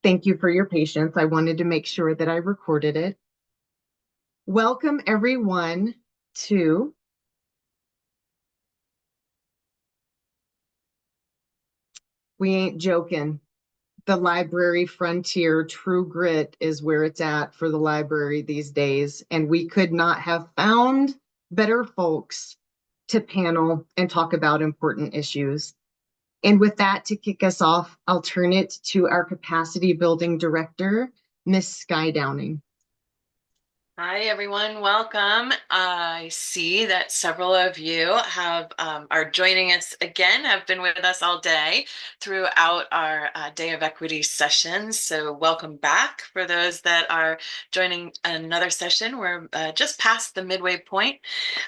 Thank you for your patience. I wanted to make sure that I recorded it. Welcome, everyone, to We Ain't Joking. The library frontier, true grit is where it's at for the library these days. And we could not have found better folks to panel and talk about important issues. And with that, to kick us off, I'll turn it to our capacity building director, Miss Sky Downing. Hi, everyone. Welcome. I see that several of you are joining us again, have been with us all day throughout our Day of Equity sessions. So welcome back for those that are joining another session. We're just past the midway point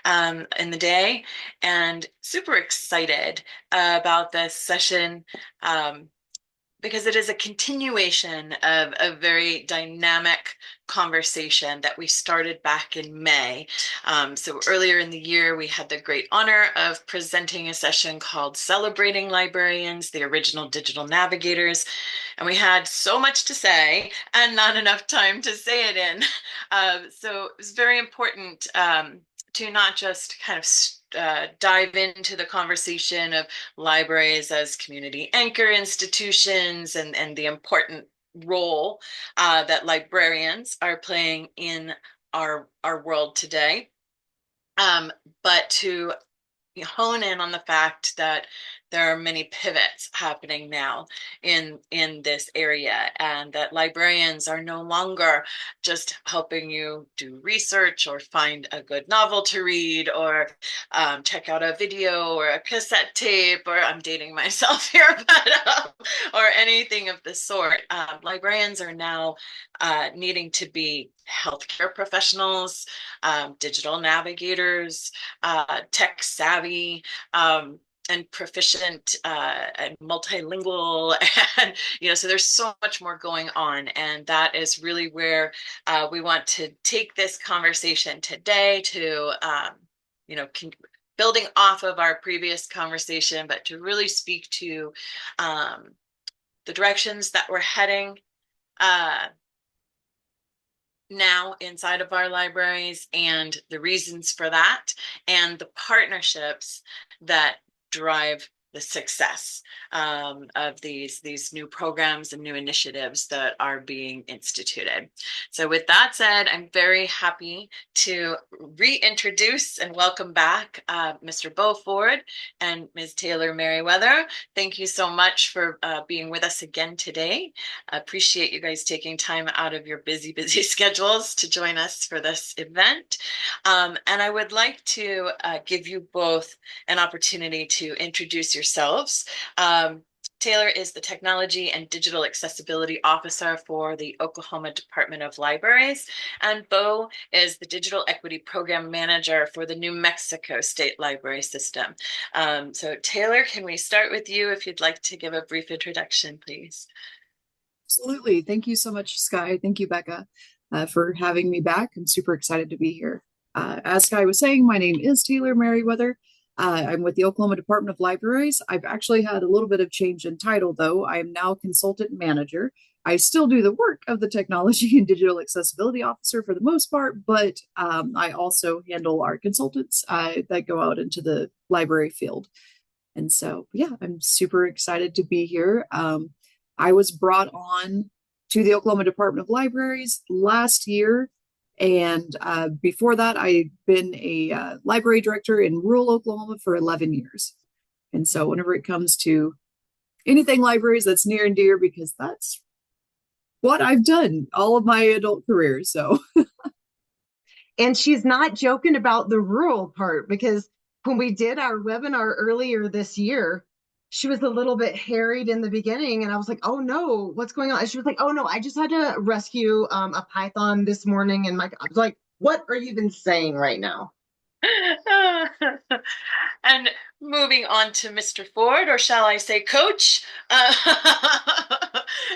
in the day and super excited about this session. Because it is a continuation of a very dynamic conversation that we started back in May. So earlier in the year, we had the great honor of presenting a session called Celebrating Librarians, the Original Digital Navigators. And we had so much to say and not enough time to say it in. So it was very important to not just kind of dive into the conversation of libraries as community anchor institutions and the important role that librarians are playing in our world today, but to hone in on the fact that there are many pivots happening now in this area, and that librarians are no longer just helping you do research or find a good novel to read or check out a video or a cassette tape, or I'm dating myself here, but or anything of the sort. Librarians are now needing to be healthcare professionals, digital navigators, tech savvy, and proficient and multilingual. And, so there's so much more going on. And that is really where we want to take this conversation today to, building off of our previous conversation, but to really speak to the directions that we're heading now inside of our libraries and the reasons for that, and the partnerships that drive the success of these new programs and new initiatives that are being instituted. So with that said, I'm very happy to reintroduce and welcome back Mr. Beauford and Ms. Taylor Meriwether. Thank you so much for being with us again today. I appreciate you guys taking time out of your busy schedules to join us for this event. And I would like to give you both an opportunity to introduce yourselves. Taylor is the Technology and Digital Accessibility Officer for the Oklahoma Department of Libraries, and Bo is the Digital Equity Program Manager for the New Mexico State Library System. So Taylor, can we start with you if you'd like to give a brief introduction, please? Absolutely. Thank you so much, Sky. Thank you, Becca, for having me back. I'm super excited to be here. As Sky was saying, my name is Taylor Meriwether. I'm with the Oklahoma Department of Libraries. I've actually had a little bit of change in title, though. I am now consultant manager. I still do the work of the Technology and Digital Accessibility Officer for the most part, but I also handle our consultants that go out into the library field. And so, yeah, I'm super excited to be here. I was brought on to the Oklahoma Department of Libraries last year. And before that, I'd been a library director in rural Oklahoma for 11 years. And so whenever it comes to anything libraries, that's near and dear because that's what I've done all of my adult career. So, And she's not joking about the rural part, because when we did our webinar earlier this year, she was a little bit harried in the beginning. And I was like, oh no, what's going on? And she was like, oh no, I just had to rescue a python this morning. And I was like, what are you even saying right now? And moving on to Mr. Ford, or shall I say Coach,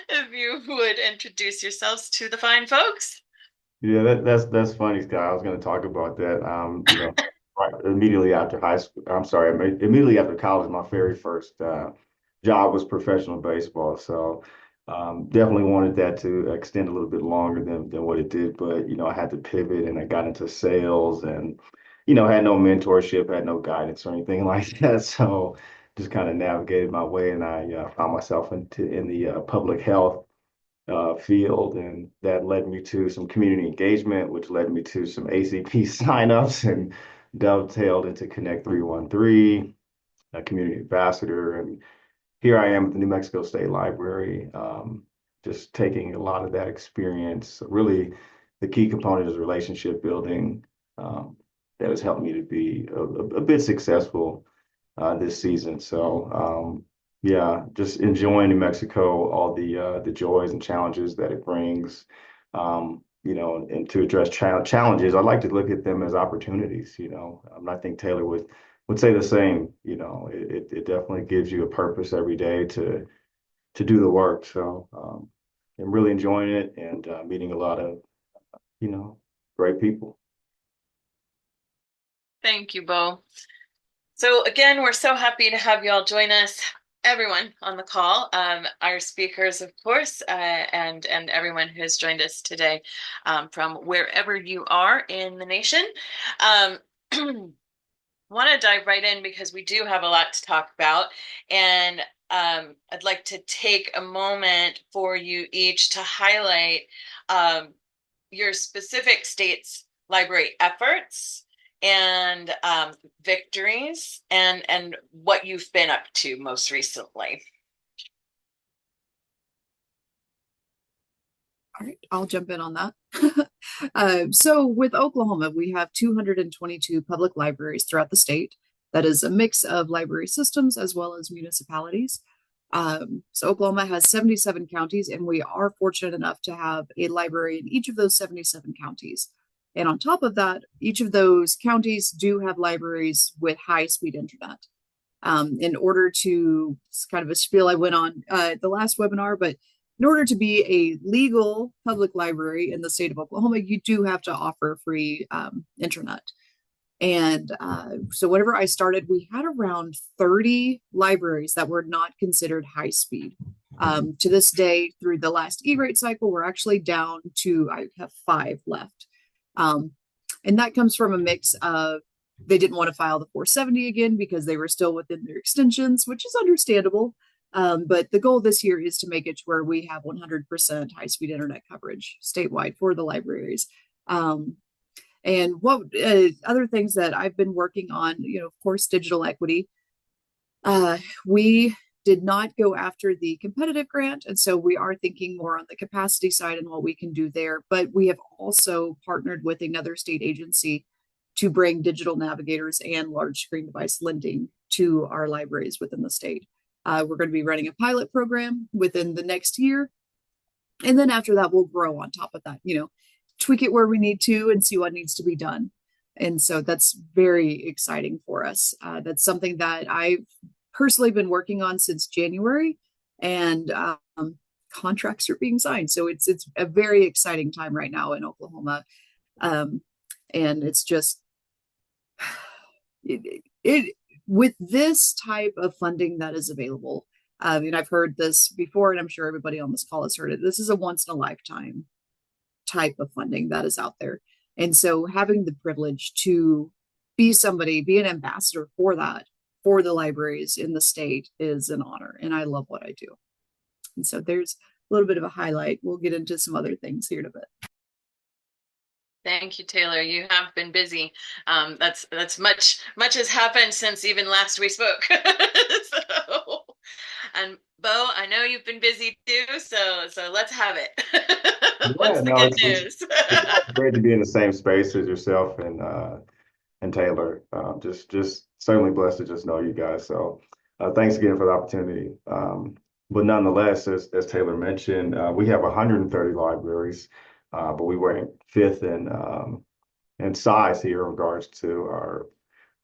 if you would introduce yourselves to the fine folks. Yeah, that's funny, Scott. I was going to talk about that. Right immediately after high school. I'm sorry, immediately after college, my very first job was professional baseball. So, Definitely wanted that to extend a little bit longer than what it did, but I had to pivot and I got into sales and had no mentorship, had no guidance or anything like that. So just kind of navigated my way and I found myself in the public health field, and that led me to some community engagement, which led me to some ACP signups and dovetailed into Connect 313, a community ambassador, and here I am at the New Mexico State Library, just taking a lot of that experience. Really, the key component is relationship building um, that has helped me to be a bit successful this season. So, yeah, just enjoying New Mexico, all the joys and challenges that it brings. And to address challenges, I like to look at them as opportunities. I think Taylor would say the same. It definitely gives you a purpose every day to do the work. So I'm really enjoying it and meeting a lot of you know great people. Thank you, Bo. So again, we're so happy to have you all join us, everyone on the call, our speakers, of course, and everyone who has joined us today from wherever you are in the nation. Um, Want to dive right in because we do have a lot to talk about, and I'd like to take a moment for you each to highlight your specific state's library efforts and victories and what you've been up to most recently. All right, I'll jump in on that. So with Oklahoma, we have 222 public libraries throughout the state. That is a mix of library systems as well as municipalities. So Oklahoma has 77 counties, and we are fortunate enough to have a library in each of those 77 counties. And on top of that, each of those counties do have libraries with high-speed internet. In order to, it's kind of a spiel I went on the last webinar, but in order to be a legal public library in the state of Oklahoma, you do have to offer free internet. And so whenever I started, we had around 30 libraries that were not considered high speed. To this day, through the last E-rate cycle, we're actually down to, I have 5 left. And that comes from a mix of they didn't want to file the 470 again because they were still within their extensions, which is understandable. But the goal this year is to make it to where we have 100% high-speed internet coverage statewide for the libraries. And what other things that I've been working on, of course, digital equity. We did not go after the competitive grant, and so we are thinking more on the capacity side and what we can do there. But we have also partnered with another state agency to bring digital navigators and large screen device lending to our libraries within the state. We're going to be running a pilot program within the next year. And then after that, we'll grow on top of that, tweak it where we need to and see what needs to be done. And so that's very exciting for us. That's something that I've personally been working on since January, and contracts are being signed. So it's a very exciting time right now in Oklahoma. And it's just, it with this type of funding that is available, and I've heard this before, and I'm sure everybody on this call has heard it. This is a once in a lifetime type of funding that is out there. And so having the privilege to be an ambassador for that, for the libraries in the state is an honor. And I love what I do. And so there's a little bit of a highlight. We'll get into some other things here in a bit. Thank you, Taylor. You have been busy. That's much has happened since even last we spoke. So, and Bo, I know you've been busy too. So let's have it. What's Yeah, the no, good it's news? great to be in the same space as yourself and Taylor. Just certainly blessed to just know you guys. So thanks again for the opportunity. But nonetheless, as Taylor mentioned, we have 130 libraries, but we rank fifth in size here in regards to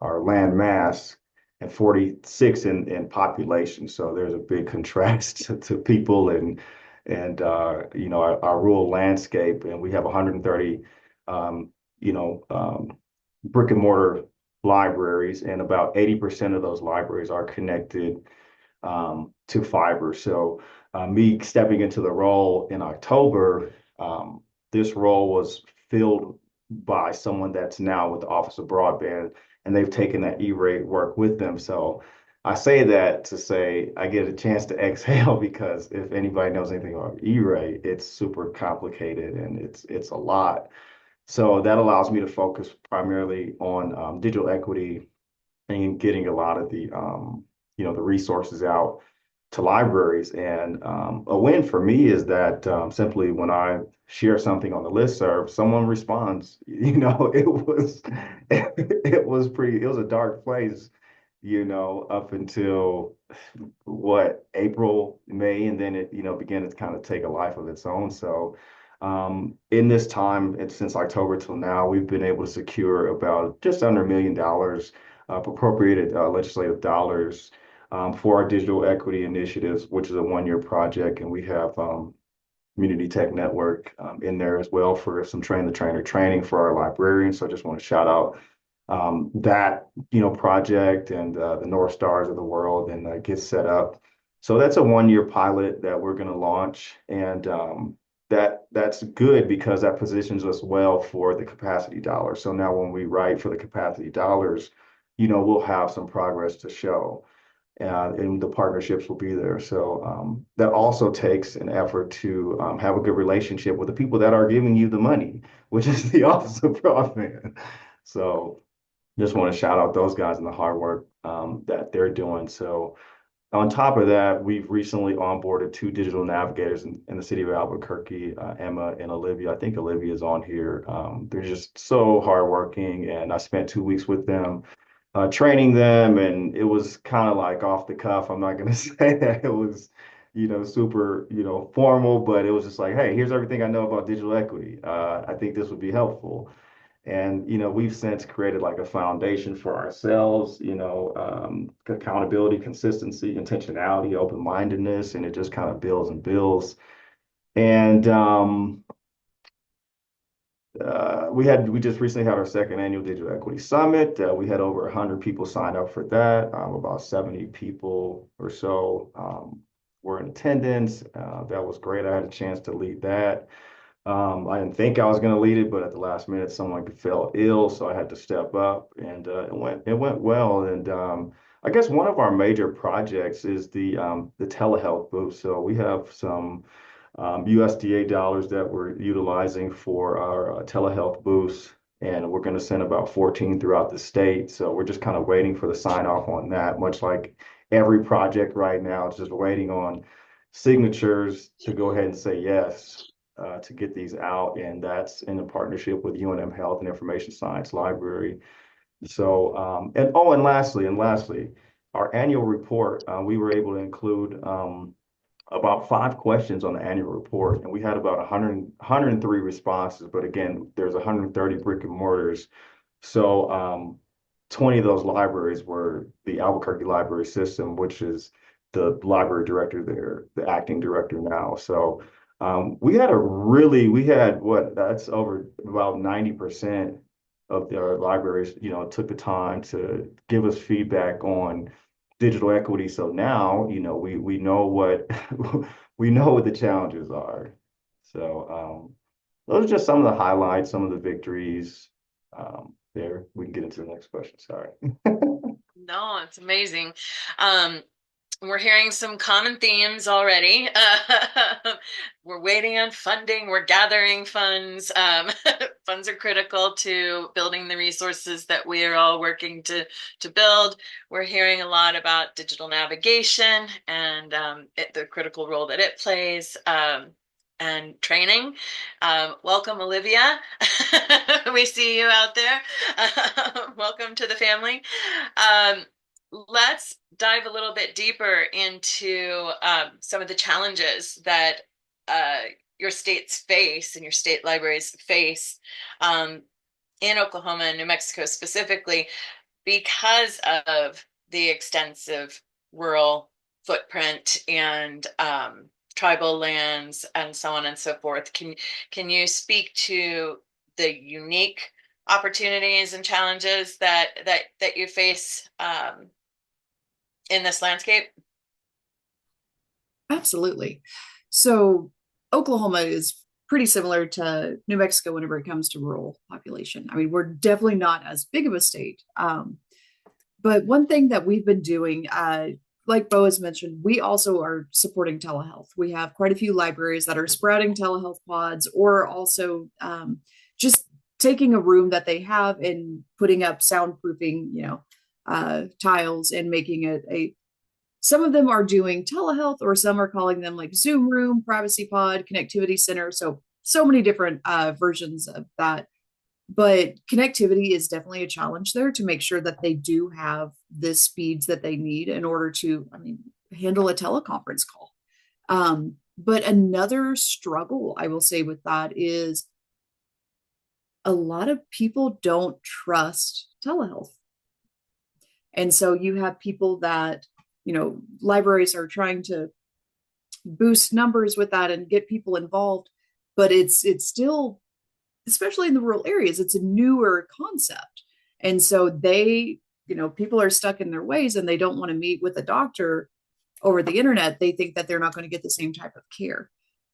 our land mass and 46 in population. So there's a big contrast to people and our rural landscape. And we have 130 brick and mortar libraries, and about 80% of those libraries are connected to fiber. So me stepping into the role in October, this role was filled by someone that's now with the Office of Broadband, and they've taken that E-rate work with them. So I say that to say I get a chance to exhale because if anybody knows anything about E-rate, it's super complicated and it's a lot. So that allows me to focus primarily on digital equity and getting a lot of the the resources out to libraries. And a win for me is that simply when I share something on the listserv, someone responds. It was a dark place, up until what, April, May, and then it, began to kind of take a life of its own. So in this time, and since October till now, we've been able to secure about just under $1 million appropriated legislative dollars for our digital equity initiatives, which is a 1-year project. And we have Community Tech Network in there as well for some train the trainer training for our librarians. So I just want to shout out that project and the North Stars of the world and get set up. So that's a 1-year pilot that we're going to launch, and that's good because that positions us well for the capacity dollars. So now when we write for the capacity dollars, we'll have some progress to show. And the partnerships will be there. So that also takes an effort to have a good relationship with the people that are giving you the money, which is the Office of Broadband. So just want to shout out those guys and the hard work that they're doing. So on top of that, we've recently onboarded 2 digital navigators in the city of Albuquerque, Emma and Olivia. I think Olivia is on here. They're just so hardworking, and I spent 2 weeks with them training them, and it was kind of like off the cuff. I'm not going to say that it was, super, formal, but it was just like, hey, here's everything I know about digital equity. I think this would be helpful. And, we've since created like a foundation for ourselves, accountability, consistency, intentionality, open-mindedness, and it just kind of builds and builds. And we just recently had our second annual Digital Equity Summit. We had over 100 people sign up for that. About 70 people or so were in attendance. That was great. I had a chance to lead that. I didn't think I was going to lead it, but at the last minute, someone fell ill, so I had to step up, and it went well. And I guess one of our major projects is the telehealth booth. So we have some USDA dollars that we're utilizing for our telehealth booths, and we're going to send about 14 throughout the state. So we're just kind of waiting for the sign off on that, much like every project right now. It's just waiting on signatures to go ahead and say yes to get these out, and that's in a partnership with UNM Health and Information Science Library. So, and lastly, our annual report, we were able to include about 5 questions on the annual report, and we had about 103 responses. But again, there's 130 brick and mortars. So 20 of those libraries were the Albuquerque Library System, which is the library director there, the acting director now. So we had what, that's over about 90% of their libraries, took the time to give us feedback on digital equity. So now, we know what we know what the challenges are. So those are just some of the highlights, some of the victories. There, we can get into the next question. Sorry. No, it's amazing. We're hearing some common themes already. We're waiting on funding. We're gathering funds. Funds are critical to building the resources that we are all working to build. We're hearing a lot about digital navigation and the critical role that it plays. And training. Welcome, Olivia. We see you out there. Welcome to the family. Let's dive a little bit deeper into some of the challenges that your states face and your state libraries face in Oklahoma and New Mexico specifically because of the extensive rural footprint and tribal lands and so on and so forth. Can you speak to the unique opportunities and challenges that you face in this landscape? Absolutely. So Oklahoma is pretty similar to New Mexico whenever it comes to rural population. I mean, we're definitely not as big of a state. But one thing that we've been doing, like Bo has mentioned, we also are supporting telehealth. We have quite a few libraries that are sprouting telehealth pods, or also just taking a room that they have and putting up soundproofing, tiles and making it a. Some of them are doing telehealth, or some are calling them like Zoom room, privacy pod, connectivity center. So many different versions of that, but connectivity is definitely a challenge there to make sure that they do have the speeds that they need in order to, I mean, handle a teleconference call. But another struggle I will say with that is a lot of people don't trust telehealth. And so you have people that, libraries are trying to boost numbers with that and get people involved, but it's still, especially in the rural areas, it's a newer concept. And so people are stuck in their ways and they don't want to meet with a doctor over the internet. They think that they're not going to get the same type of care.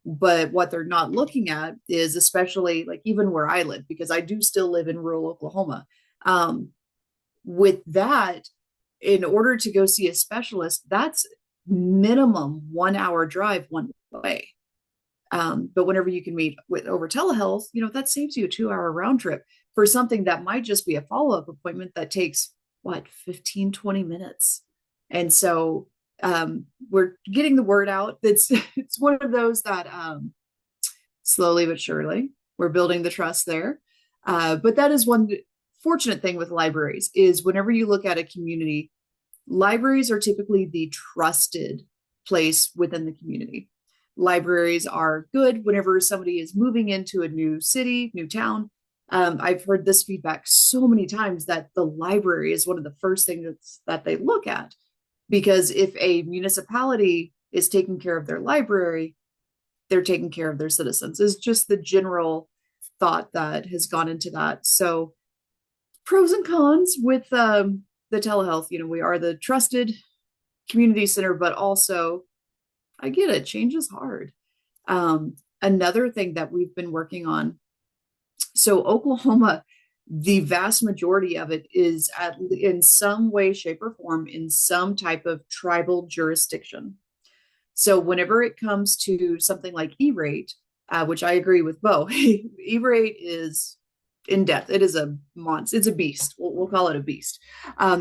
But what they're not looking at is, especially like even where I live, because I do still live in rural Oklahoma, with that, in order to go see a specialist, that's minimum 1 hour drive one way. But whenever you can meet with over telehealth, that saves you a 2 hour round trip for something that might just be a follow-up appointment that takes 15, 20 minutes. And so we're getting the word out. It's one of those that slowly but surely we're building the trust there. But that is one fortunate thing with libraries is whenever you look at a community, libraries are typically the trusted place within the community. Libraries are good whenever somebody is moving into a new city, new town. I've heard this feedback so many times that the library is one of the first things that they look at, because if a municipality is taking care of their library, they're taking care of their citizens, is just the general thought that has gone into that. So pros and cons with the telehealth. We are the trusted community center, but also I get it, change is hard. Another thing that we've been working on, so Oklahoma, the vast majority of it is in some way, shape, or form in some type of tribal jurisdiction. So whenever it comes to something like E-rate, which I agree with Bo, E-rate is in depth. It is a monster. It's a beast. We'll call it a beast.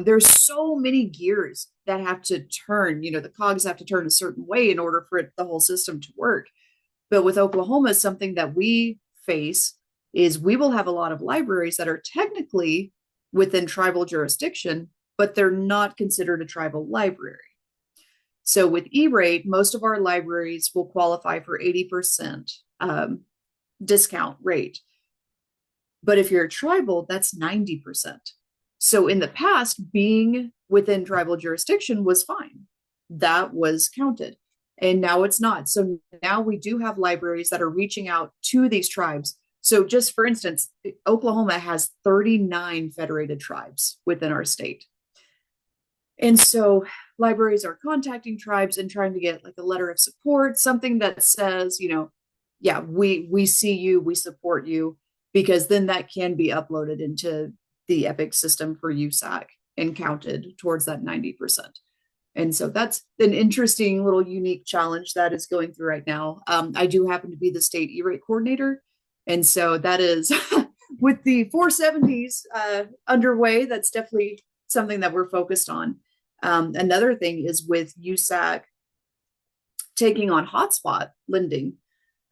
There's so many gears that have to turn. The cogs have to turn a certain way in order for the whole system to work. But with Oklahoma, something that we face is we will have a lot of libraries that are technically within tribal jurisdiction, but they're not considered a tribal library. So with E-rate, most of our libraries will qualify for 80% discount rate. But if you're a tribal, that's 90%. So in the past, being within tribal jurisdiction was fine. That was counted. And now it's not. So now we do have libraries that are reaching out to these tribes. So just for instance, Oklahoma has 39 federated tribes within our state. And so libraries are contacting tribes and trying to get like a letter of support, something that says, yeah, we see you, we support you, because then that can be uploaded into the Epic system for USAC and counted towards that 90%. And so that's an interesting little unique challenge that is going through right now. I do happen to be the state E-rate coordinator. And so that is with the 470s underway, that's definitely something that we're focused on. Another thing is with USAC taking on hotspot lending.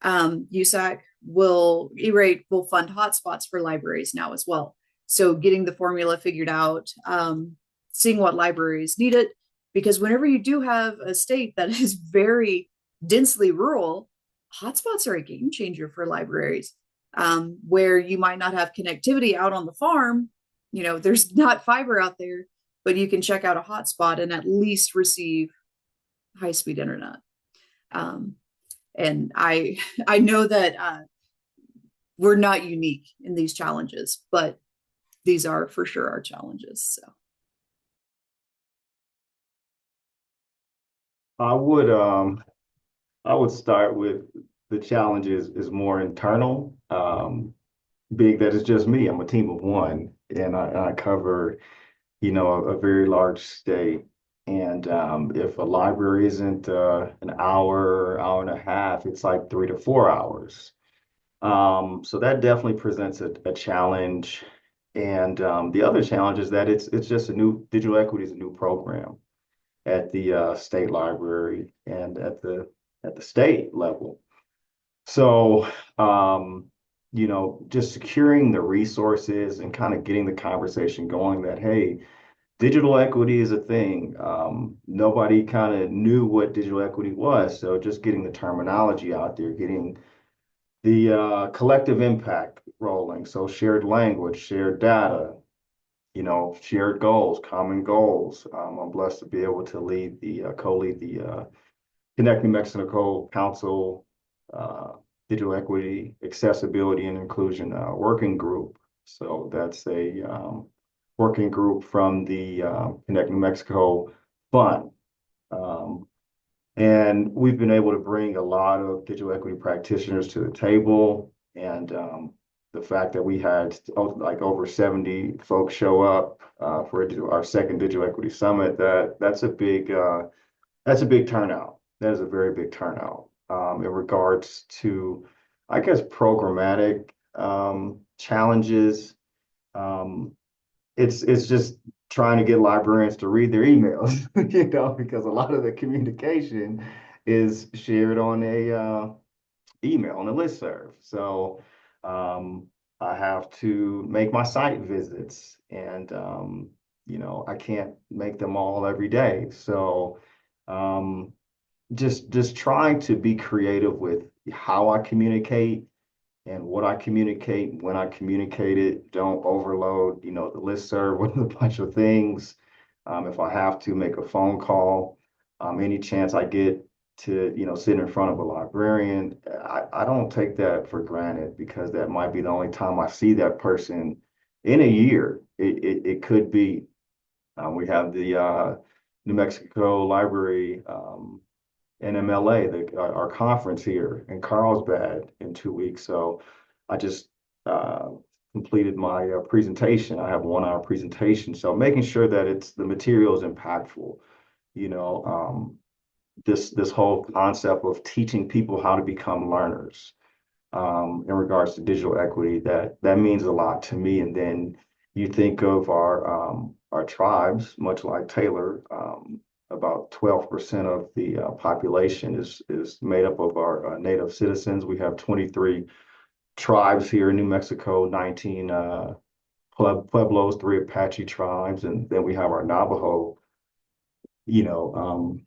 USAC E-rate will fund hotspots for libraries now as well. So getting the formula figured out, seeing what libraries need it, because whenever you do have a state that is very densely rural, hotspots are a game changer for libraries, where you might not have connectivity out on the farm. There's not fiber out there, but you can check out a hotspot and at least receive high-speed internet. And I know that we're not unique in these challenges, but these are for sure our challenges. So I would I would start with the challenge is more internal, being that it's just me. I'm a team of one, and I cover, a very large state. And if a library isn't an hour and a half, it's like 3 to 4 hours. So that definitely presents a challenge. And the other challenge is that it's just a new digital equity is a new program at the state library and at the state level. So, just securing the resources and kind of getting the conversation going that, hey, digital equity is a thing. Nobody kind of knew what digital equity was. So just getting the terminology out there, getting the collective impact rolling. So shared language, shared data, shared goals, common goals. I'm blessed to be able to co-lead the Connecting Mexico Council uh, Digital Equity, Accessibility, and Inclusion Working Group. So that's a working group from the Connecting Mexico Fund. Um, and we've been able to bring a lot of digital equity practitioners to the table. And the fact that we had like over 70 folks show up for our second Digital Equity Summit, that's a big turnout. That is a very big turnout in regards to, I guess, programmatic challenges. Um, it's just trying to get librarians to read their emails, because a lot of the communication is shared on a email on a listserv. So um, I have to make my site visits, and I can't make them all every day. So um, just trying to be creative with how I communicate and what I communicate, when I communicate it. Don't overload, the listserv with a bunch of things. If I have to make a phone call, any chance I get to, sit in front of a librarian, I don't take that for granted because that might be the only time I see that person in a year. It could be. We have the New Mexico Library NMLA, our conference here in Carlsbad in 2 weeks. So I just uh, completed my presentation. I have a 1 hour presentation. So making sure that the material is impactful, you know, um, this whole concept of teaching people how to become learners in regards to digital equity, that means a lot to me. And then you think of our tribes, much like Taylor, about 12% of the population is made up of our native citizens. We have 23 tribes here in New Mexico, 19 Pueblos, 3 Apache tribes, and then we have our Navajo, you know, um,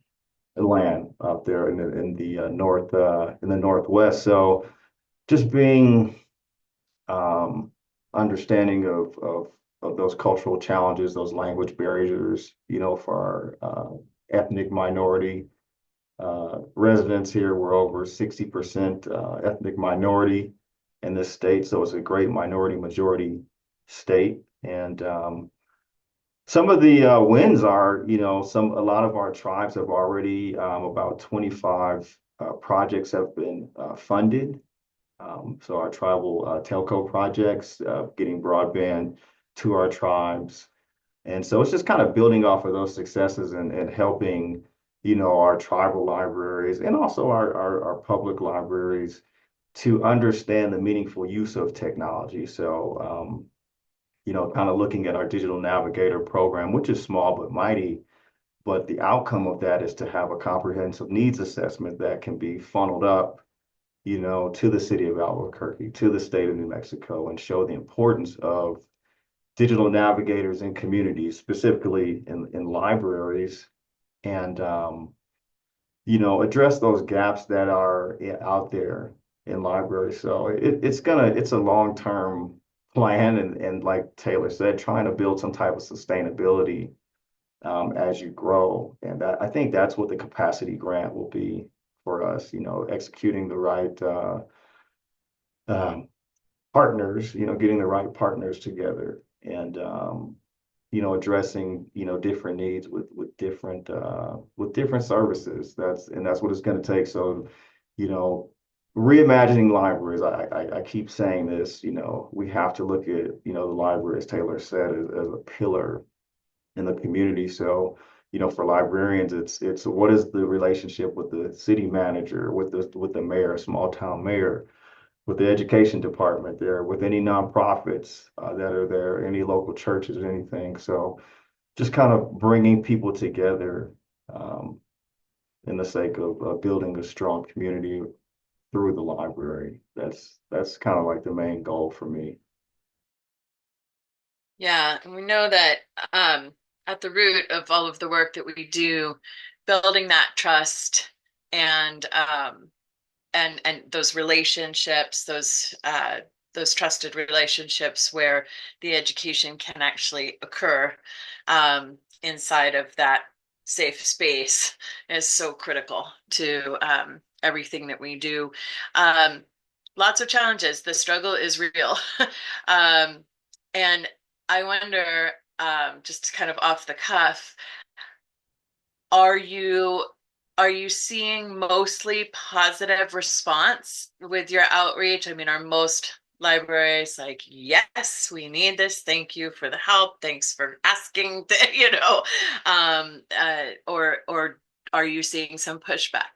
land up there in the northwest. So just being um, understanding of those cultural challenges, those language barriers, for our ethnic minority residents here. We're over 60% ethnic minority in this state, so it's a great minority majority state. And some of the wins are, a lot of our tribes have already about 25 projects have been funded, so our tribal telco projects, getting broadband to our tribes. And so it's just kind of building off of those successes and helping, our tribal libraries and also our public libraries to understand the meaningful use of technology. So, kind of looking at our digital navigator program, which is small but mighty, but the outcome of that is to have a comprehensive needs assessment that can be funneled up, to the city of Albuquerque, to the state of New Mexico, and show the importance of digital navigators in communities, specifically in libraries, and address those gaps that are out there in libraries. So it's a long-term plan, and like Taylor said, trying to build some type of sustainability as you grow. And I think that's what the capacity grant will be for us, executing the right um, partners, getting the right partners together and, addressing, different needs with different services. That's what it's going to take. So you know, reimagining libraries. I keep saying this, we have to look at, the library, as Taylor said, as a pillar in the community. So, for librarians, it's what is the relationship with the city manager, with the mayor, small town mayor, with the education department there, with any nonprofits that are there, any local churches, anything. So just kind of bringing people together um, in the sake of building a strong community through the library. That's kind of like the main goal for me. Yeah, and we know that at the root of all of the work that we do, building that trust and and those relationships, those trusted relationships where the education can actually occur inside of that safe space is so critical to everything that we do. Um, Lots of challenges. The struggle is real. um, and I wonder, just kind of off the cuff, are you are you seeing mostly positive response with your outreach? I mean, are most libraries like, yes, we need this. Thank you for the help. Thanks for asking, or are you seeing some pushback?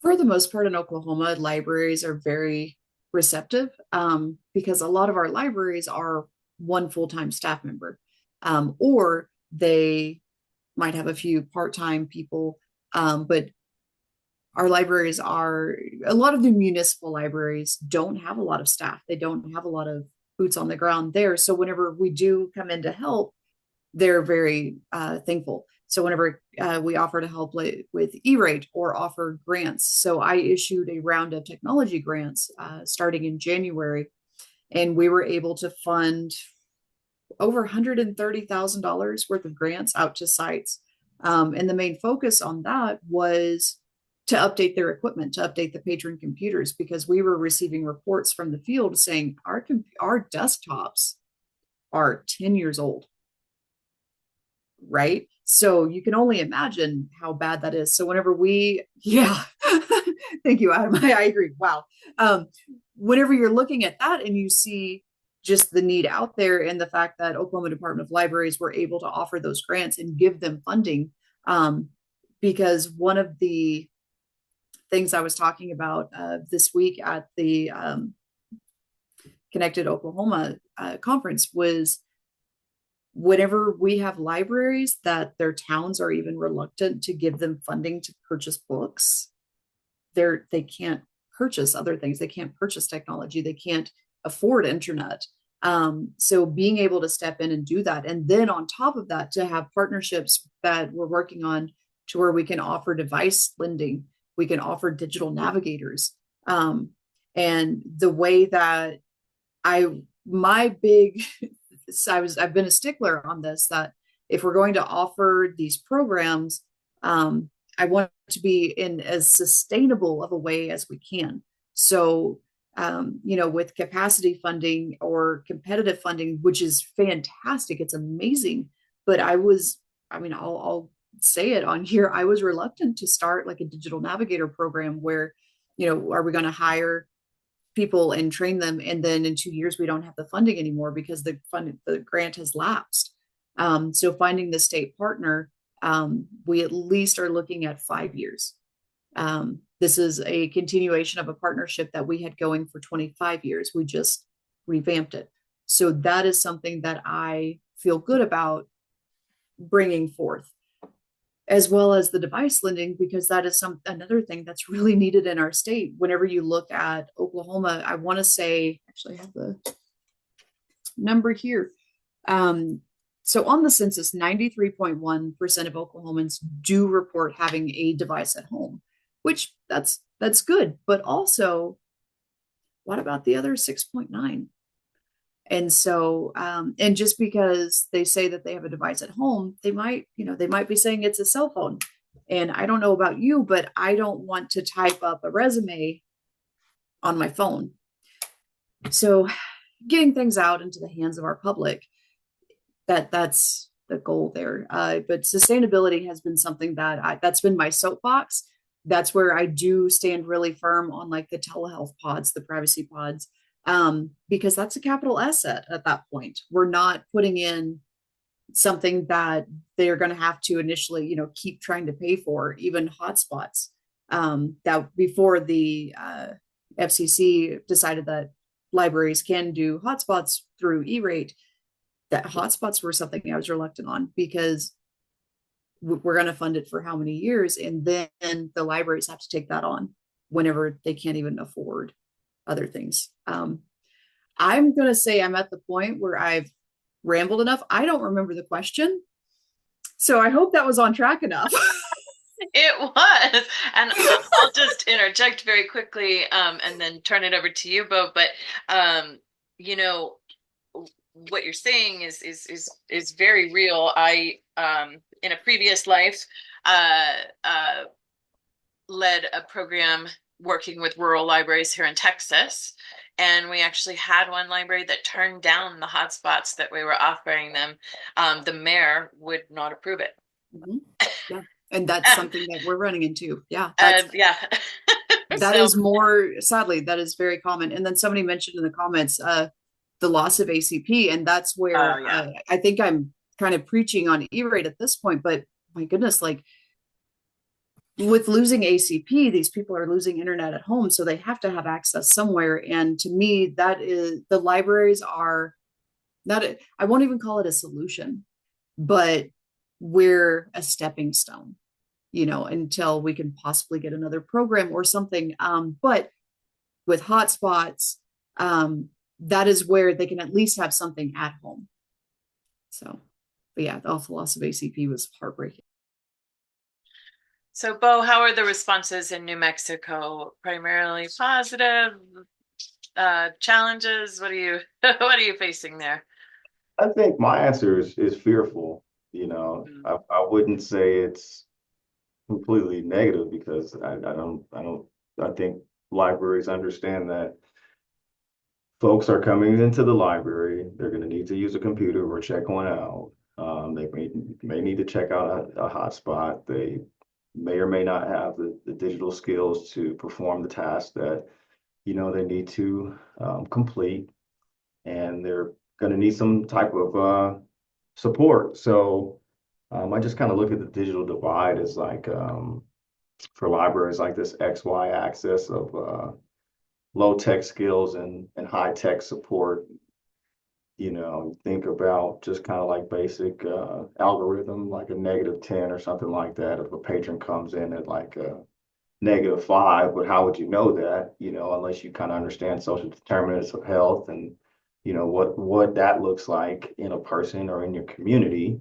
For the most part in Oklahoma, libraries are very receptive because a lot of our libraries are one full-time staff member, or they might have a few part-time people, but our libraries are a lot of the municipal libraries don't have a lot of staff. They don't have a lot of boots on the ground there. So whenever we do come in to help, they're very thankful. So whenever we offer to help with E-rate or offer grants, so I issued a round of technology grants starting in January, and we were able to fund over $130,000 worth of grants out to sites. And the main focus on that was to update their equipment, to update the patron computers, because we were receiving reports from the field saying our desktops are 10 years old, right? So you can only imagine how bad that is. So whenever yeah, thank you, Adam. I agree. Wow. Whenever you're looking at that and you see just the need out there and the fact that Oklahoma Department of Libraries were able to offer those grants and give them funding, because one of the things I was talking about this week at the Connected Oklahoma conference was whenever we have libraries that their towns are even reluctant to give them funding to purchase books, they can't purchase other things. They can't purchase technology. They can't afford internet. So being able to step in and do that, and then on top of that, to have partnerships that we're working on to where we can offer device lending, we can offer digital navigators, and the way that my big I've been a stickler on this, that if we're going to offer these programs, I want it to be in as sustainable of a way as we can. So, with capacity funding or competitive funding, which is fantastic, it's amazing. But I'll say it on here. I was reluctant to start like a digital navigator program where, are we going to hire people and train them, and then in 2 years we don't have the funding anymore because the grant has lapsed. So finding the state partner, we at least are looking at 5 years. This is a continuation of a partnership that we had going for 25 years. We just revamped it. So that is something that I feel good about bringing forth, as well as the device lending, because that is another thing that's really needed in our state. Whenever you look at Oklahoma, I want to say, actually I have the number here. So on the census, 93.1% of Oklahomans do report having a device at home, which that's good. But also, what about the other 6.9? And so, and just because they say that they have a device at home, they might be saying it's a cell phone. And I don't know about you, but I don't want to type up a resume on my phone. So getting things out into the hands of our public, that's the goal there. But sustainability has been something that's been my soapbox. That's where I do stand really firm on like the telehealth pods, the privacy pods, because that's a capital asset at that point. We're not putting in something that they're going to have to initially, keep trying to pay for, even hotspots. That before the FCC decided that libraries can do hotspots through E-rate, that hotspots were something I was reluctant on because we're going to fund it for how many years, and then the libraries have to take that on whenever they can't even afford other things. I'm going to say I'm at the point where I've rambled enough. I don't remember the question, so I hope that was on track enough. It was. And I'll just interject very quickly and then turn it over to you, Bo. But you know, what you're saying is very real. I in a previous life led a program working with rural libraries here in Texas. And we actually had one library that turned down the hotspots that we were offering them. The mayor would not approve it. Mm-hmm. Yeah. And that's something that we're running into. Yeah. That's, yeah. that is more, sadly, that is very common. And then somebody mentioned in the comments, the loss of ACP. And that's where I think I'm kind of preaching on E-rate at this point, but my goodness, like with losing ACP, these people are losing internet at home. So they have to have access somewhere. And to me, that is, the libraries are not, I won't even call it a solution, but we're a stepping stone, until we can possibly get another program or something. But with hotspots, that is where they can at least have something at home. So, but yeah, the awful loss of ACP was heartbreaking. So, Bo, how are the responses in New Mexico? Primarily positive, challenges? What are you facing there? I think my answer is fearful. I wouldn't say it's completely negative because I think libraries understand that folks are coming into the library. They're going to need to use a computer or check one out. They may need to check out a hotspot. They may or may not have the digital skills to perform the task that they need to complete, and they're going to need some type of support. So I just kind of look at the digital divide as like for libraries like this XY axis of low tech skills and high tech support. Think about just kind of like basic algorithm, like a -10 or something like that. If a patron comes in at like a -5, but how would you know that? Unless you kind of understand social determinants of health and what that looks like in a person or in your community.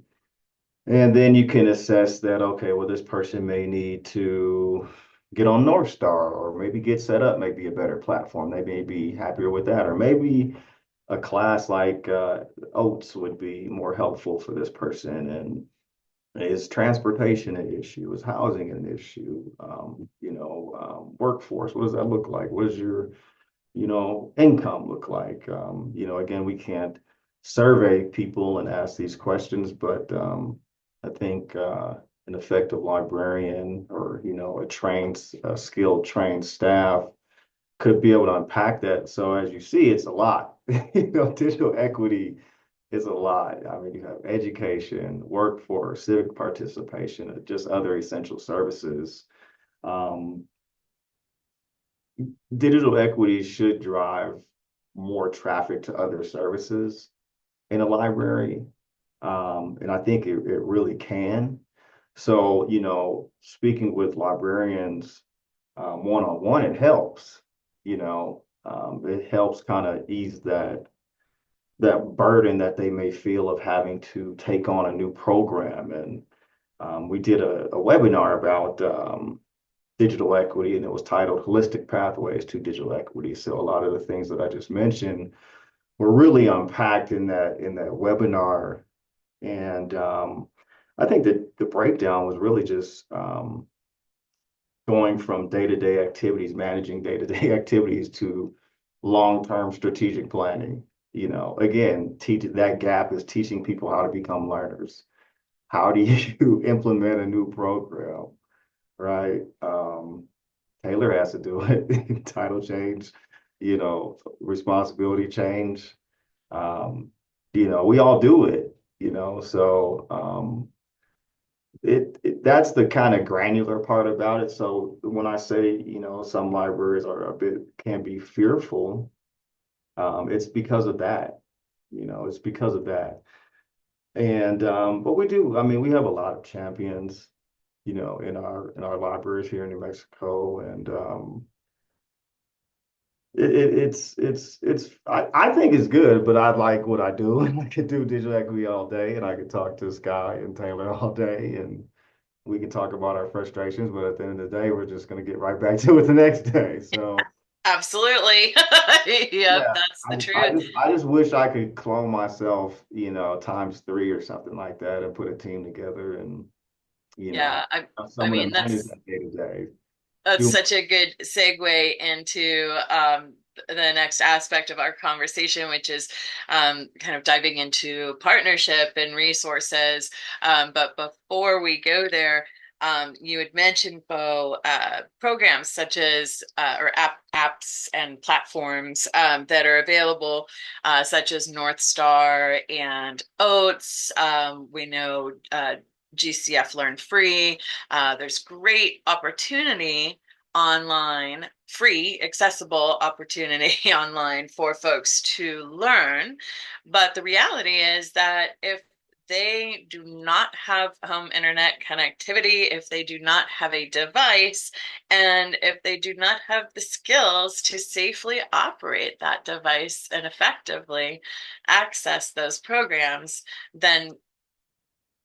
And then you can assess that, okay, well, this person may need to get on North Star or maybe get set up, maybe a better platform. They may be happier with that, or maybe a class like OATS would be more helpful for this person. And is transportation an issue? Is housing an issue? Workforce, what does that look like? What does your, income look like? Again, we can't survey people and ask these questions, but I think an effective librarian or, a skilled trained staff could be able to unpack that. So as you see, it's a lot. Digital equity is a lot. I mean, you have education, workforce, civic participation, just other essential services. Digital equity should drive more traffic to other services in a library. And I think it really can. So, speaking with librarians one-on-one, it helps, it helps kind of ease that burden that they may feel of having to take on a new program. And we did a webinar about digital equity, and it was titled Holistic Pathways to Digital Equity. So a lot of the things that I just mentioned were really unpacked in that webinar. And I think that the breakdown was really just going from day-to-day activities, managing day-to-day activities to long-term strategic planning. Again, that gap is teaching people how to become learners. how do you implement a new program, right? Taylor has to do it. Title change, responsibility change. Um, we all do it, so that's the kind of granular part about it. So when I say, some libraries are can be fearful, it's because of that. It's because of that. And but we do, I mean, we have a lot of champions, in our libraries here in New Mexico. And I think it's good, but I like what I do, and I could do digital equity all day, and I could talk to Sky and Taylor all day, and we can talk about our frustrations, but at the end of the day, we're just going to get right back to it the next day. So Absolutely. Yep, yeah, that's the I, I truth. just I just wish I could clone myself, times three or something like that, and put a team together, and Yeah, I some of mean them manage that's that day to day. That's Do such a good segue into the next aspect of our conversation, which is kind of diving into partnership and resources. But before we go there, you had mentioned, Bo, programs such as or apps and platforms that are available, such as North Star and Oats. We know GCF Learn Free. There's great opportunity online, free, accessible opportunity online for folks to learn. But the reality is that if they do not have home internet connectivity, if they do not have a device, and if they do not have the skills to safely operate that device and effectively access those programs, then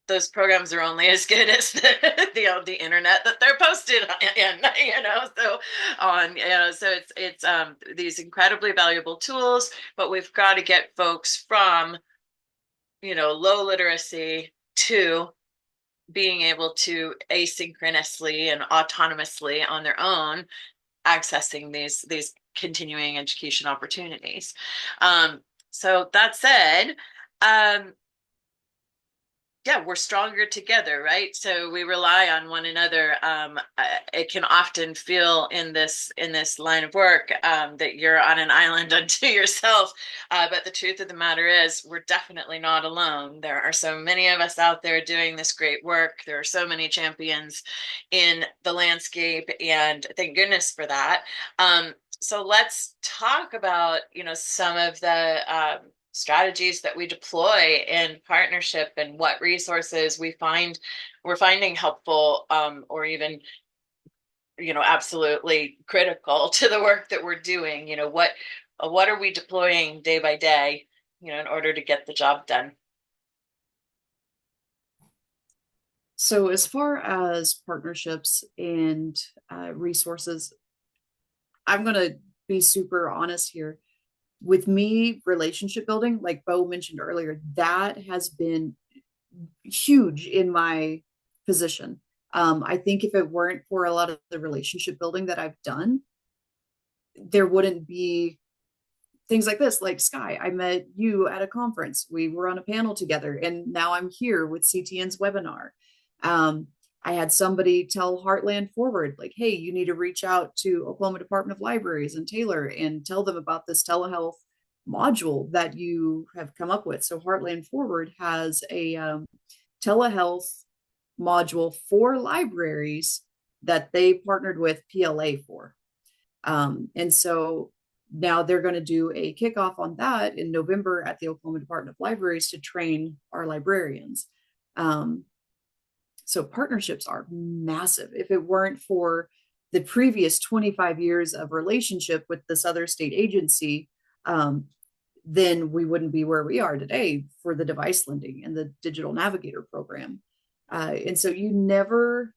those programs are only as good as the internet that they're posted in, so so it's these incredibly valuable tools, but we've got to get folks from low literacy to being able to asynchronously and autonomously on their own accessing these continuing education opportunities. So that said, um, yeah, we're stronger together, right? So we rely on one another. It can often feel in this line of work that you're on an island unto yourself. But the truth of the matter is, we're definitely not alone. There are so many of us out there doing this great work. There are so many champions in the landscape, and thank goodness for that. So let's talk about, some of the strategies that we deploy in partnership and what resources we're finding helpful, or even absolutely critical to the work that we're doing. What are we deploying day by day, in order to get the job done? So as far as partnerships and resources, I'm going to be super honest here. With me, relationship building, like Bo mentioned earlier, that has been huge in my position. I think if it weren't for a lot of the relationship building that I've done, there wouldn't be things like this. Like Sky, I met you at a conference. We were on a panel together, and now I'm here with CTN's webinar. Um, I had somebody tell Heartland Forward, like, hey, you need to reach out to Oklahoma Department of Libraries and Taylor and tell them about this telehealth module that you have come up with. So Heartland Forward has a telehealth module for libraries that they partnered with PLA for. And so now they're going to do a kickoff on that in November at the Oklahoma Department of Libraries to train our librarians. So partnerships are massive. If it weren't for the previous 25 years of relationship with this other state agency, then we wouldn't be where we are today for the device lending and the digital navigator program. And so you never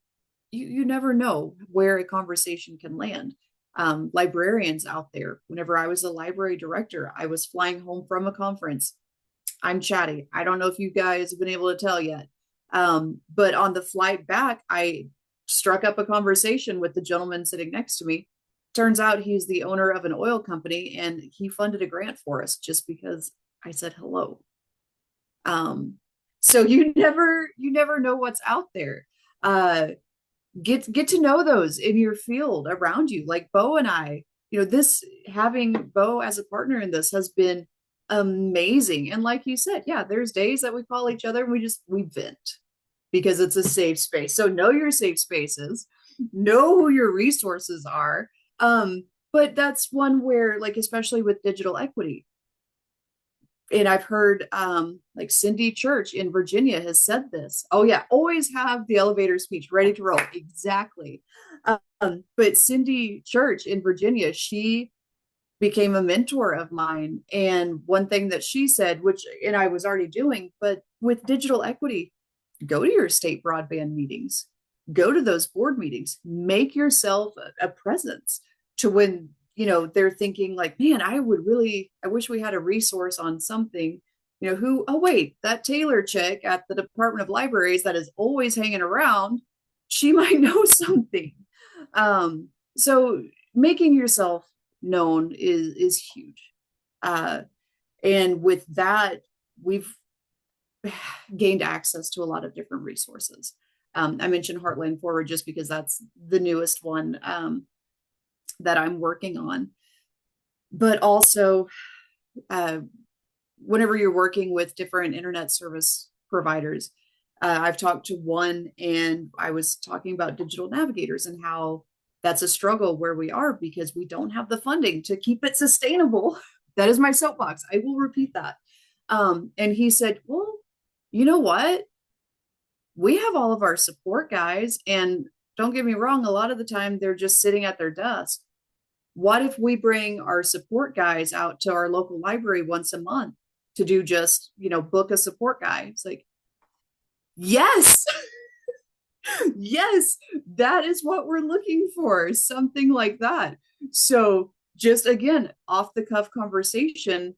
know where a conversation can land. Librarians out there, whenever I was a library director, I was flying home from a conference. I'm chatty. I don't know if you guys have been able to tell yet. But on the flight back, I struck up a conversation with the gentleman sitting next to me. Turns out he's the owner of an oil company, and he funded a grant for us just because I said hello. So you never know what's out there. Uh, get to know those in your field around you, like Bo and I. This, having Bo as a partner in this has been amazing. And like you said, yeah, there's days that we call each other and we vent because it's a safe space. So know your safe spaces, know who your resources are. But that's one where, like, especially with digital equity, and I've heard like Cindy Church in Virginia has said this. Oh yeah, always have the elevator speech ready to roll. Exactly. But Cindy Church in Virginia, she became a mentor of mine. And one thing that she said, which and I was already doing, but with digital equity, go to your state broadband meetings, go to those board meetings, make yourself a presence to when they're thinking like, man, I wish we had a resource on something. Who, oh wait, that Taylor chick at the Department of Libraries that is always hanging around, she might know something. So making yourself known is huge. uh and with that, we've gained access to a lot of different resources. I mentioned Heartland Forward just because that's the newest one that I'm working on. But also, uh, whenever you're working with different internet service providers, I've talked to one and I was talking about digital navigators and how that's a struggle where we are because we don't have the funding to keep it sustainable. That is my soapbox. I will repeat that. And he said, well, you know what? We have all of our support guys, and don't get me wrong, a lot of the time they're just sitting at their desk. What if we bring our support guys out to our local library once a month to do just, book a support guy? It's like, yes, yes, that is what we're looking for, something like that. So, just again, off the cuff conversation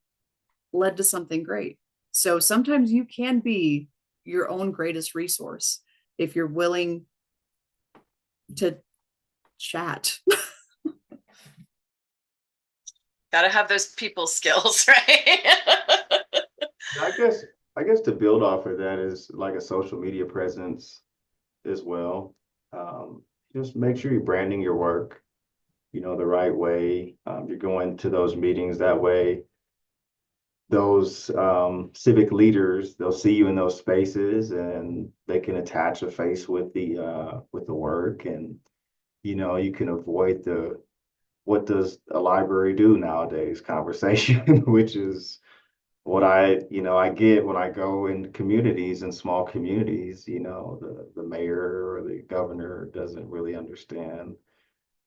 led to something great. So, sometimes you can be your own greatest resource if you're willing to chat. Gotta have those people skills, right? I guess to build off of that is like a social media presence as well. Um, just make sure you're branding your work, the right way. You're going to those meetings that way. Those civic leaders, they'll see you in those spaces, and they can attach a face with the work, and you can avoid the what does a library do nowadays conversation, which is what I get when I go in communities and small communities. The mayor or the governor doesn't really understand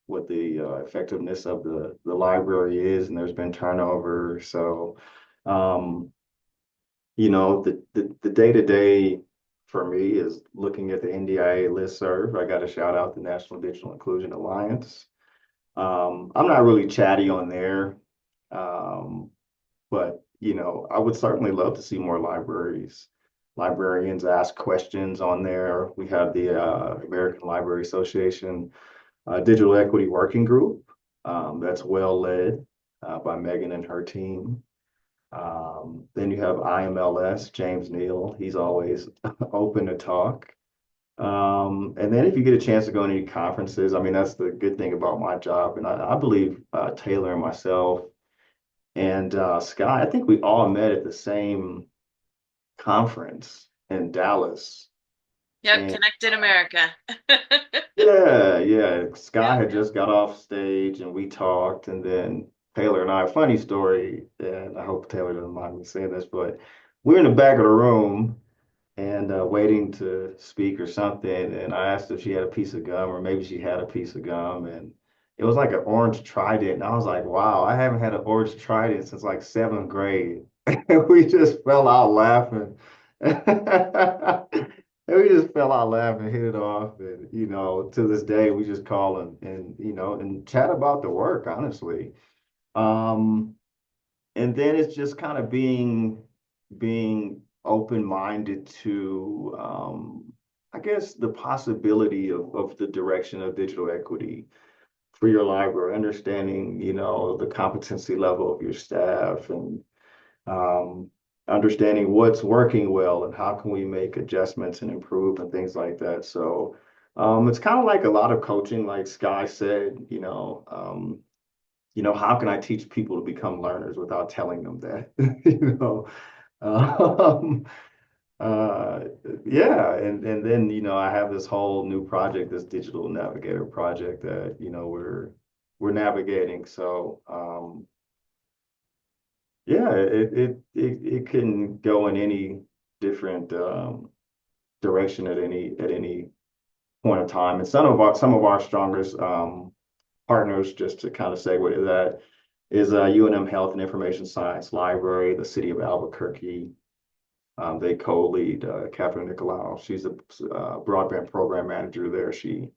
what the effectiveness of the library is, and there's been turnover. So, um, the day-to-day for me is looking at the NDIA listserv. I got to shout out the National Digital Inclusion Alliance. I'm not really chatty on there. Um, but, I would certainly love to see more librarians ask questions on there. We have the American Library Association Digital Equity Working Group that's well led by Megan and her team. Then you have IMLS, James Neal. He's always open to talk. And then if you get a chance to go to any conferences, I mean, that's the good thing about my job. And I believe Taylor and myself and Sky, I think we all met at the same conference in Dallas. Yep, And Connected America. yeah. Sky Yep. had just got off stage and we talked. And then Taylor and I, funny story, and I hope Taylor doesn't mind me saying this, but we were in the back of the room and waiting to speak or something. And I asked if she had a piece of gum or maybe she had a piece of gum. And it was like an orange trident. And I was like, wow, I haven't had an orange trident since like seventh grade. And we just fell out laughing. And we just fell out laughing, hit it off. And, to this day, we just call and chat about the work, honestly. Um, and then it's just kind of being open-minded to I guess the possibility of the direction of digital equity for your library, understanding, the competency level of your staff and understanding what's working well and how can we make adjustments and improve and things like that. So it's kind of like a lot of coaching, like Sky said, how can I teach people to become learners without telling them that? you know, um, uh, yeah, and then I have this whole new project, this digital navigator project that we're navigating. So yeah, it can go in any different direction at any point of time. And some of our strongest partners, just to kind of segue to that, is UNM Health and Information Science Library, the city of Albuquerque. They co-lead Catherine Nicolau. She's a broadband program manager there. She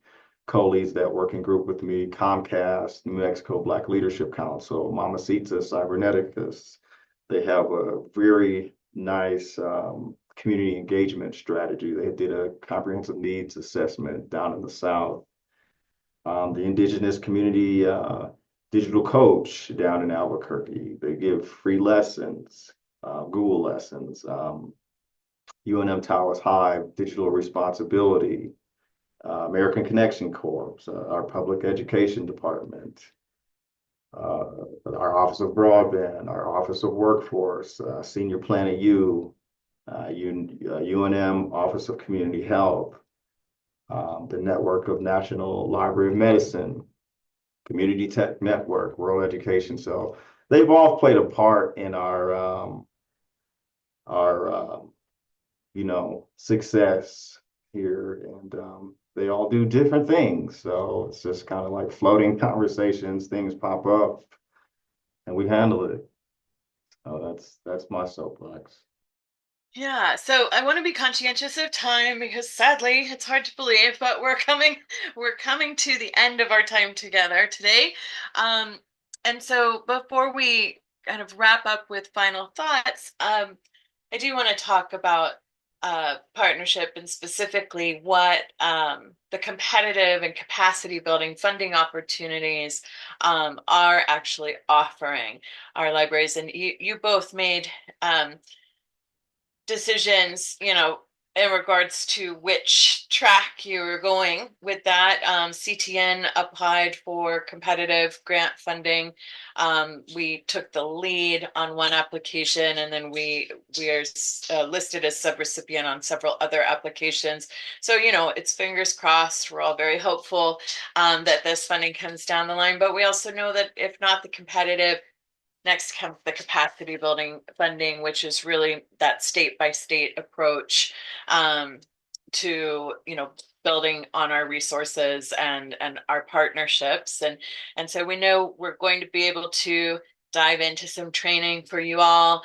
co-leads that working group with me. Comcast, New Mexico Black Leadership Council, Mamacita Cyberneticus. They have a very nice community engagement strategy. They did a comprehensive needs assessment down in the South. The Indigenous Community Digital Coach down in Albuquerque. They give free lessons, Google lessons. UNM Towers Hive, Digital Responsibility, American Connection Corps, our Public Education Department, our Office of Broadband, our Office of Workforce, Senior Planet U, UNM Office of Community Health, the Network of National Library of Medicine, Community Tech Network, World Education. So they've all played a part in our success here, and they all do different things. So it's just kind of like floating conversations. Things pop up, and we handle it. So that's my soapbox. Yeah, so I want to be conscientious of time because sadly it's hard to believe, but we're coming to the end of our time together today. And so before we kind of wrap up with final thoughts, I do want to talk about partnership and specifically what the competitive and capacity building funding opportunities are actually offering our libraries. And you both made decisions, in regards to which track you were going with that. CTN applied for competitive grant funding. We took the lead on one application, and then we are listed as subrecipient on several other applications. So, it's fingers crossed. We're all very hopeful that this funding comes down the line. But we also know that if not the competitive, next comes the capacity building funding, which is really that state by state approach to building on our resources and our partnerships, and so we know we're going to be able to dive into some training for you all,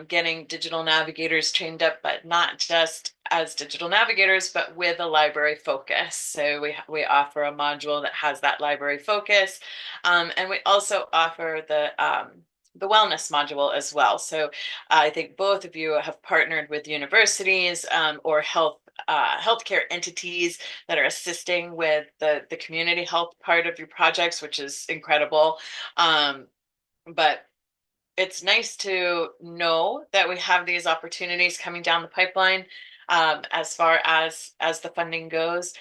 getting digital navigators trained up, but not just as digital navigators, but with a library focus. So we offer a module that has that library focus, and we also offer the wellness module as well. So I think both of you have partnered with universities or healthcare entities that are assisting with the community health part of your projects, which is incredible. But it's nice to know that we have these opportunities coming down the pipeline as far as the funding goes.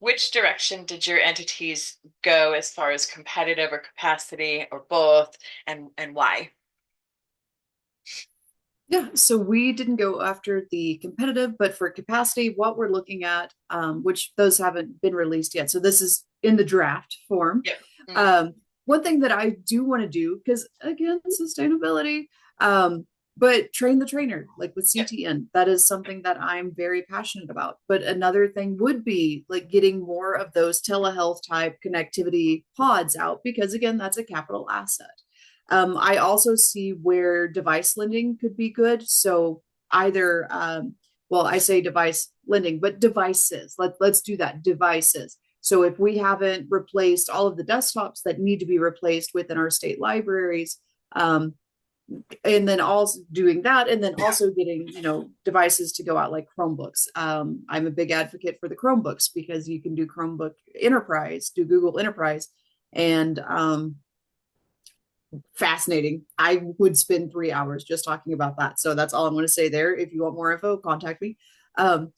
Which direction did your entities go as far as competitive or capacity or both, and why? Yeah, so we didn't go after the competitive, but for capacity, what we're looking at, which those haven't been released yet. So this is in the draft form. Yep. One thing that I do want to do, because again, sustainability, but train the trainer, like with Yep. CTN, that is something that I'm very passionate about. But another thing would be like getting more of those telehealth type connectivity pods out, because again, that's a capital asset. I also see where device lending could be good. So either, well, I say device lending, but devices. Let's do that. Devices. So if we haven't replaced all of the desktops that need to be replaced within our state libraries, and then also doing that, and then also getting devices to go out like Chromebooks. I'm a big advocate for the Chromebooks because you can do Chromebook Enterprise, do Google Enterprise, and fascinating. I would spend 3 hours just talking about that. So that's all I'm going to say there. If you want more info, contact me. Um,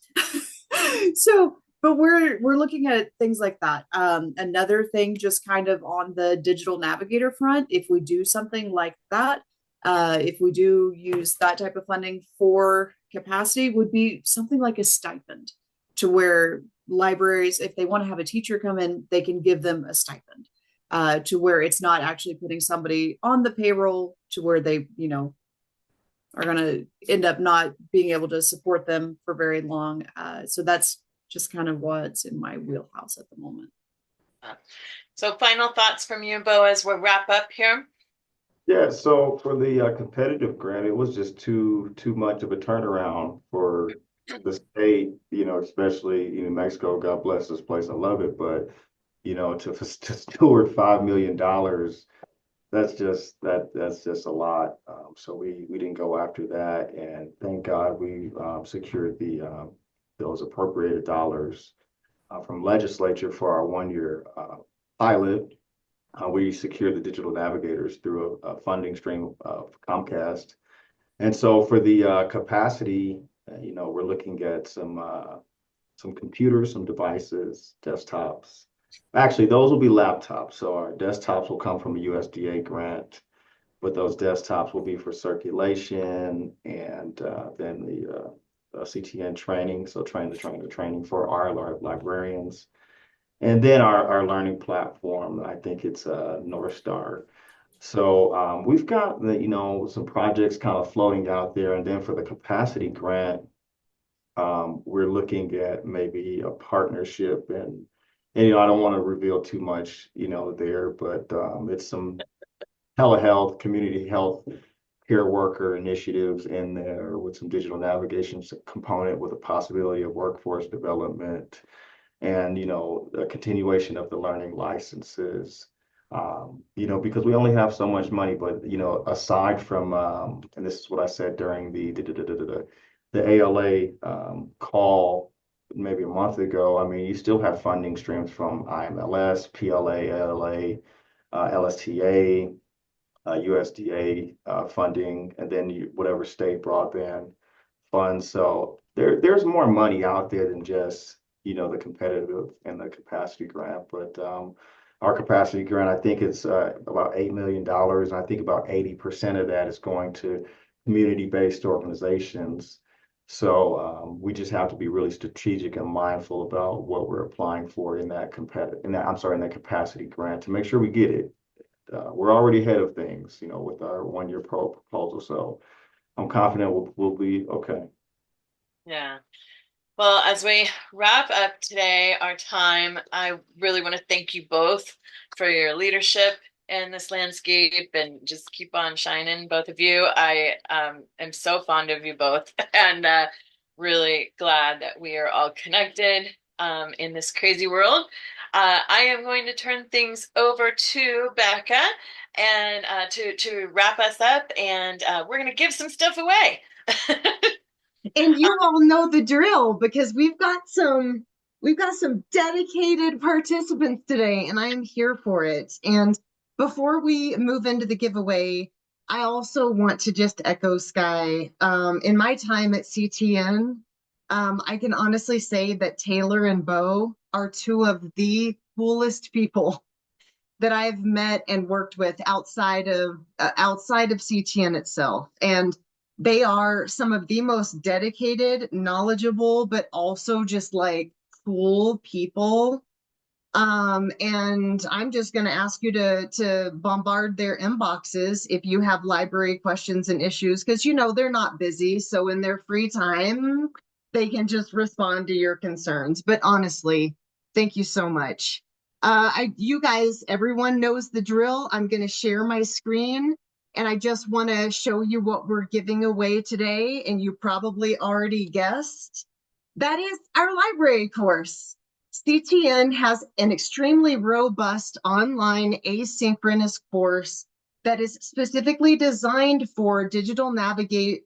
but we're looking at things like that. Another thing, just kind of on the digital navigator front, if we do something like that, if we do use that type of funding for capacity, would be something like a stipend, to where libraries, if they want to have a teacher come in, they can give them a stipend, to where it's not actually putting somebody on the payroll to where they, are going to end up not being able to support them for very long. So that's just kind of what's in my wheelhouse at the moment. So final thoughts from you, Bo, as we wrap up here. Yeah, so for the competitive grant, it was just too much of a turnaround for the state, especially Mexico. God bless this place, I love it, but to steward $5 million, that's just a lot. So we didn't go after that, and thank God we secured those appropriated dollars from legislature for our 1 year pilot. We secured the digital navigators through a funding stream of Comcast. And so for the capacity, we're looking at some computers, some devices, desktops. Actually, those will be laptops. So our desktops will come from a USDA grant, but those desktops will be for circulation and then the CTN training. So training for our librarians. And then our learning platform, I think it's North Star. So we've got some projects kind of floating out there. And then for the capacity grant, we're looking at maybe a partnership, and I don't want to reveal too much, there, but it's some telehealth, community health care worker initiatives in there with some digital navigation component with a possibility of workforce development and a continuation of the learning licenses. Because we only have so much money, but aside from and this is what I said during the ALA call maybe a month ago. I mean, you still have funding streams from IMLS, PLA, ALA, LSTA, USDA funding, and then whatever state broadband funds. So there's more money out there than just the competitive and the capacity grant. But our capacity grant, I think it's about $8 million. And I think about 80% of that is going to community-based organizations. So we just have to be really strategic and mindful about what we're applying for in that in that capacity grant to make sure we get it. We're already ahead of things, with our 1 year proposal. So I'm confident we'll be okay. Yeah. Well, as we wrap up today, our time, I really want to thank you both for your leadership in this landscape and just keep on shining, both of you. I am so fond of you both and really glad that we are all connected in this crazy world. I am going to turn things over to Becca and to wrap us up, and we're going to give some stuff away. And you all know the drill because we've got some dedicated participants today, and I am here for it. And before we move into the giveaway, I also want to just echo Sky. In my time at CTN, I can honestly say that Taylor and Bo are two of the coolest people that I've met and worked with outside of CTN itself. And they are some of the most dedicated, knowledgeable, but also just like cool people. And I'm just going to ask you to bombard their inboxes if you have library questions and issues, because they're not busy. So in their free time, they can just respond to your concerns. But honestly, thank you so much. You guys, everyone knows the drill. I'm going to share my screen. And I just want to show you what we're giving away today. And you probably already guessed. That is our library course. CTN has an extremely robust online asynchronous course that is specifically designed for digital navigators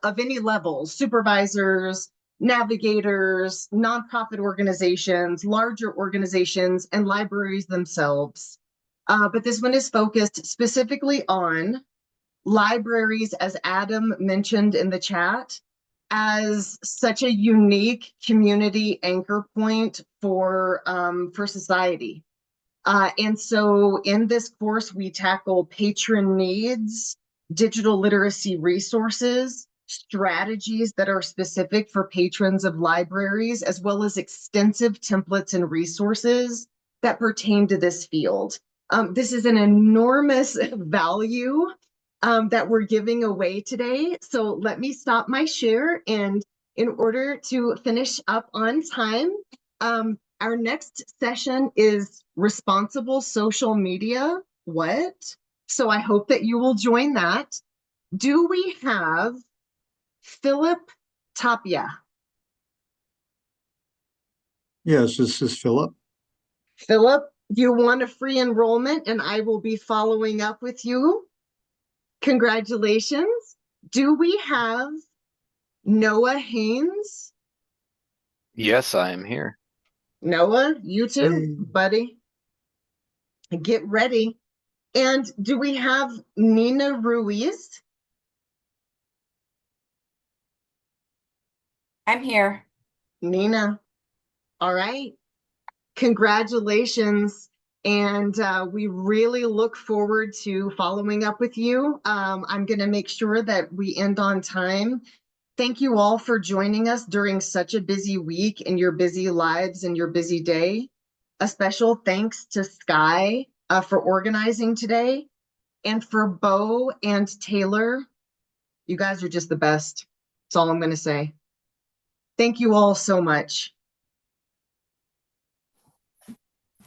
of any level, supervisors, navigators, nonprofit organizations, larger organizations, and libraries themselves. But this one is focused specifically on libraries, as Adam mentioned in the chat, as such a unique community anchor point for society. And so in this course, we tackle patron needs, digital literacy resources, strategies that are specific for patrons of libraries, as well as extensive templates and resources that pertain to this field. This is an enormous value that we're giving away today. So let me stop my share. And in order to finish up on time, our next session is responsible social media. What? So I hope that you will join that. Do we have Philip Tapia? Yes, this is Philip. Philip, you won a free enrollment and I will be following up with you. Congratulations. Do we have Noah Haynes? Yes, I am here. Noah, you too, Hey. buddy. Get ready. And do we have Nina Ruiz? I'm here. Nina, all right. Congratulations. And we really look forward to following up with you. I'm going to make sure that we end on time. Thank you all for joining us during such a busy week in your busy lives and your busy day. A special thanks to Sky for organizing today, and for Bo and Taylor. You guys are just the best. That's all I'm going to say. Thank you all so much.